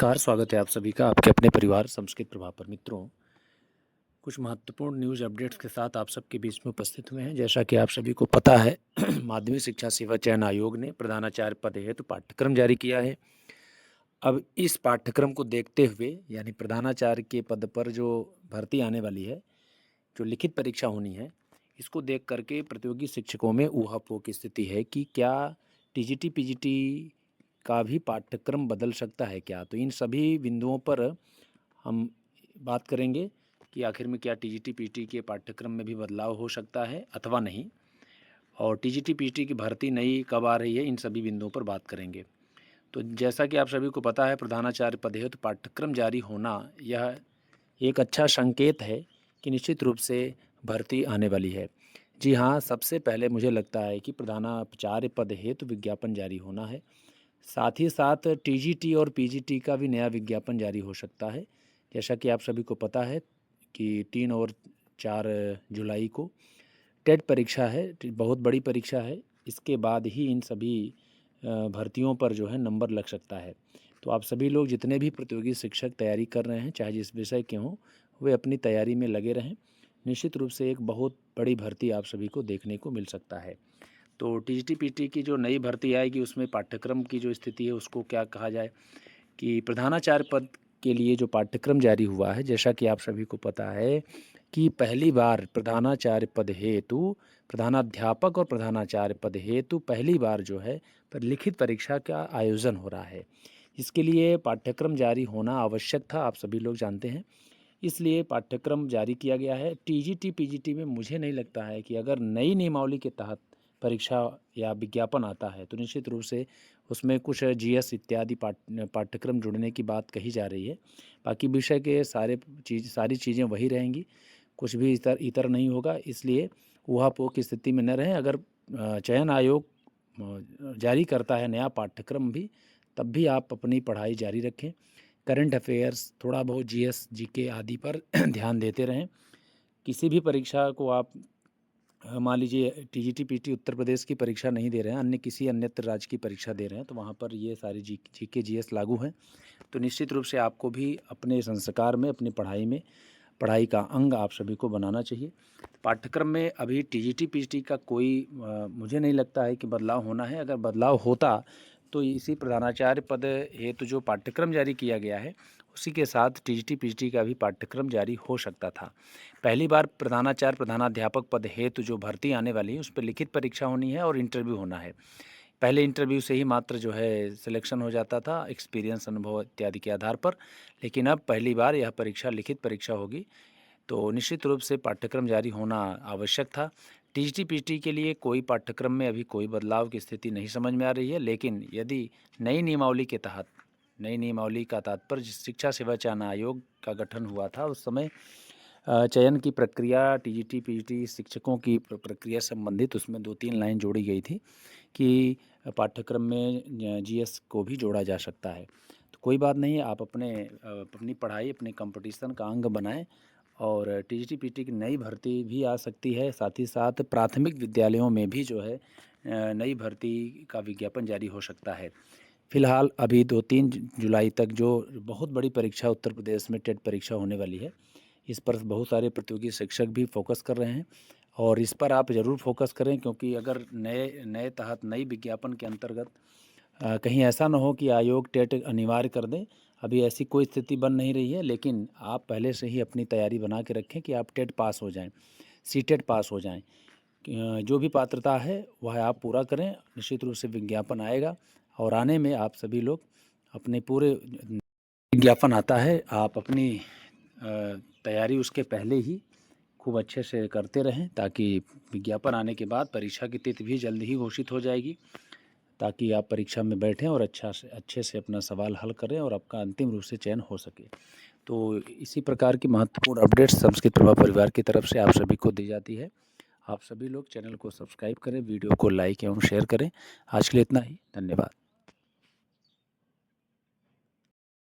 नमस्कार, स्वागत है आप सभी का आपके अपने परिवार संस्कृत प्रभाव पर। मित्रों, कुछ महत्वपूर्ण न्यूज़ अपडेट्स के साथ आप सबके बीच में उपस्थित हुए हैं। जैसा कि आप सभी को पता है, माध्यमिक शिक्षा सेवा चयन आयोग ने प्रधानाचार्य पद हेतु पाठ्यक्रम जारी किया है। अब इस पाठ्यक्रम को देखते हुए, यानी प्रधानाचार्य के पद पर जो भर्ती आने वाली है, जो लिखित परीक्षा होनी है, इसको देख करके प्रतियोगी शिक्षकों में ऊहापोह की स्थिति है कि क्या टीजीटी पीजीटी का भी पाठ्यक्रम बदल सकता है क्या। तो इन सभी बिंदुओं पर हम बात करेंगे कि आखिर में क्या टीजीटी पीटी के पाठ्यक्रम में भी बदलाव हो सकता है अथवा नहीं, और टीजीटी पीटी की भर्ती नई कब आ रही है, इन सभी बिंदुओं पर बात करेंगे। तो जैसा कि आप सभी को पता है, प्रधानाचार्य पद हेतु पाठ्यक्रम जारी होना यह एक अच्छा संकेत है कि निश्चित रूप से भर्ती आने वाली है। जी हाँ, सबसे पहले मुझे लगता है कि प्रधानाचार्य पद हेतु विज्ञापन जारी होना है। साथ ही साथ टीजीटी और पीजीटी का भी नया विज्ञापन जारी हो सकता है। जैसा कि आप सभी को पता है कि 3 और 4 जुलाई को टेट परीक्षा है, बहुत बड़ी परीक्षा है। इसके बाद ही इन सभी भर्तियों पर जो है नंबर लग सकता है। तो आप सभी लोग जितने भी प्रतियोगी शिक्षक तैयारी कर रहे हैं, चाहे जिस विषय के हों, वे अपनी तैयारी में लगे रहें। निश्चित रूप से एक बहुत बड़ी भर्ती आप सभी को देखने को मिल सकता है। तो टीजीटी पीटी की जो नई भर्ती आएगी, उसमें पाठ्यक्रम की जो स्थिति है उसको क्या कहा जाए कि प्रधानाचार्य पद के लिए जो पाठ्यक्रम जारी हुआ है, जैसा कि आप सभी को पता है कि पहली बार प्रधानाचार्य पद हेतु, प्रधानाध्यापक और प्रधानाचार्य पद हेतु पहली बार जो है पर लिखित परीक्षा का आयोजन हो रहा है। इसके लिए पाठ्यक्रम जारी होना आवश्यक था, आप सभी लोग जानते हैं। इसलिए पाठ्यक्रम जारी किया गया है। टीजीटी पीजीटी में मुझे नहीं लगता है कि अगर नई नियमावली के तहत परीक्षा या विज्ञापन आता है तो निश्चित रूप से उसमें कुछ जीएस इत्यादि पाठ्यक्रम जुड़ने की बात कही जा रही है। बाकी विषय के सारी चीज़ें वही रहेंगी, कुछ भी इतर नहीं होगा। इसलिए ऊहापोह की स्थिति में न रहें। अगर चयन आयोग जारी करता है नया पाठ्यक्रम भी, तब भी आप अपनी पढ़ाई जारी रखें। करंट अफेयर्स, थोड़ा बहुत जीएस जीके आदि पर ध्यान देते रहें। किसी भी परीक्षा को आप मान लीजिए टीजीटी पीटी उत्तर प्रदेश की परीक्षा नहीं दे रहे हैं, किसी अन्यत्र राज्य की परीक्षा दे रहे हैं, तो वहाँ पर ये सारी जीके जीएस लागू हैं। तो निश्चित रूप से आपको भी अपने संस्कार में, अपनी पढ़ाई का अंग आप सभी को बनाना चाहिए। पाठ्यक्रम में अभी टीजीटी पीटी का कोई मुझे नहीं लगता है कि बदलाव होना है। अगर बदलाव होता तो इसी प्रधानाचार्य पद हेतु जो पाठ्यक्रम जारी किया गया है, उसी के साथ टीजीटी पीटी का भी पाठ्यक्रम जारी हो सकता था। पहली बार प्रधानाचार्य प्रधानाध्यापक पद हेतु जो भर्ती आने वाली है, उस पर लिखित परीक्षा होनी है और इंटरव्यू होना है। पहले इंटरव्यू से ही मात्र जो है सिलेक्शन हो जाता था, एक्सपीरियंस, अनुभव इत्यादि के आधार पर। लेकिन अब पहली बार यह परीक्षा लिखित परीक्षा होगी। तो निश्चित रूप से पाठ्यक्रम जारी होना आवश्यक था। टीजीटी पीटी के लिए कोई पाठ्यक्रम में अभी कोई बदलाव की स्थिति नहीं समझ में आ रही है। लेकिन यदि नई नियमावली के तहत, नई नियमावली का तात्पर्य शिक्षा सेवा चयन आयोग का गठन हुआ था, उस समय चयन की प्रक्रिया, टीजीटी पीजीटी शिक्षकों की प्रक्रिया संबंधित उसमें 2-3 लाइन जोड़ी गई थी कि पाठ्यक्रम में जीएस को भी जोड़ा जा सकता है। तो कोई बात नहीं, आप अपनी पढ़ाई, अपने कंपटीशन का अंग बनाएं। और टीजीटी पीटी की नई भर्ती भी आ सकती है। साथ ही साथ प्राथमिक विद्यालयों में भी जो है नई भर्ती का विज्ञापन जारी हो सकता है। फिलहाल अभी 2-3 जुलाई तक जो बहुत बड़ी परीक्षा उत्तर प्रदेश में टेट परीक्षा होने वाली है, इस पर बहुत सारे प्रतियोगी शिक्षक भी फोकस कर रहे हैं। और इस पर आप ज़रूर फोकस करें, क्योंकि अगर नए तहत नई विज्ञापन के अंतर्गत कहीं ऐसा ना हो कि आयोग टेट अनिवार्य कर दें। अभी ऐसी कोई स्थिति बन नहीं रही है, लेकिन आप पहले से ही अपनी तैयारी बना के रखें कि आप टेट पास हो जाएं, सीटेट पास हो जाएं। जो भी पात्रता है वह आप पूरा करें। निश्चित रूप से विज्ञापन आएगा और आने में आप सभी लोग अपने पूरे, विज्ञापन आता है, आप अपनी तैयारी उसके पहले ही खूब अच्छे से करते रहें, ताकि विज्ञापन आने के बाद परीक्षा की तिथि भी जल्द ही घोषित हो जाएगी, ताकि आप परीक्षा में बैठें और अच्छे से अपना सवाल हल करें और आपका अंतिम रूप से चयन हो सके। तो इसी प्रकार की महत्वपूर्ण अपडेट्स संस्कृत प्रभा परिवार की तरफ से आप सभी को दी जाती है। आप सभी लोग चैनल को सब्सक्राइब करें, वीडियो को लाइक एवं शेयर करें। आज के लिए इतना ही, धन्यवाद।